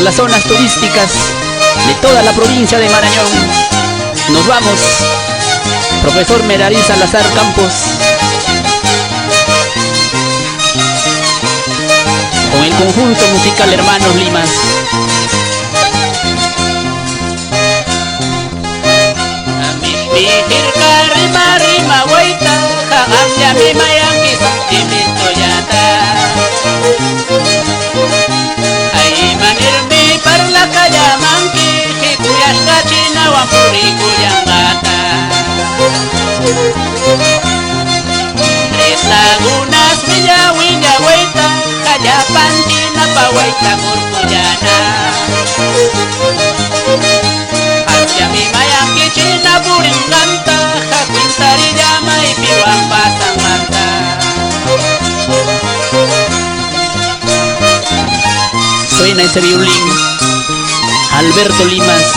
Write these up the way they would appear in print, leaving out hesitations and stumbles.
las zonas turísticas de toda la provincia de Marañón. Nos vamos, profesor Merari Salazar Campos, con el conjunto musical Hermanos Limas. Rima rima waita, hagam mi mayangi sentimiento yata. Ay manirmi parla kaya manki, hikuyas kachina wampuri kuyangata. Tres lagunas willa willa waita, kaya pantina pa waita kurkuyana. Mi mayangi china puring kanta, hakwintari llama y piwang pasang manta. Suena ese violín, Alberto Limas,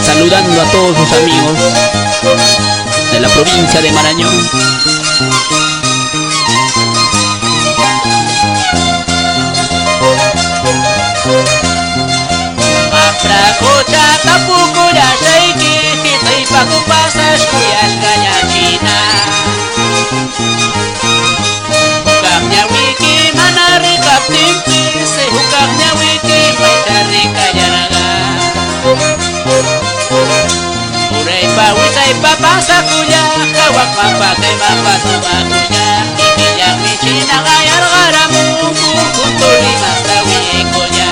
saludando a todos sus amigos de la provincia de Marañón. Prakocha tapuko ya shaiki, hitay pakupasas kuyas kanya china. Hukak nya wiki manari kaptimpi, se hukak nya wiki maitari kayanaga. Uray pa witay papasa kuya, kawak mapakay mapatuma kuya. Ikiyang mi china kayar garamu, kukuntuli mastawi kuya.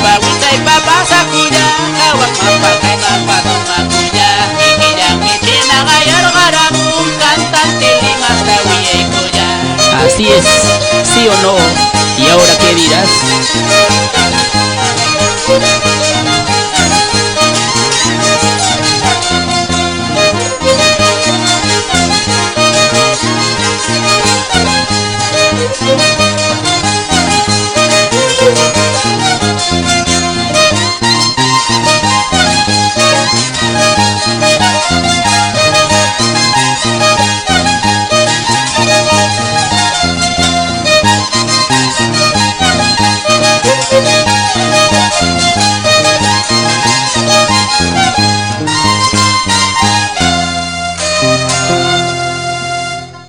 Bawitay papasa kuya, kawak mapakay mapatuma kuya. Ikiyang michina kayar garamum, cantante limas tawiye kuya. Así es, sí o no, ¿y ahora qué dirás?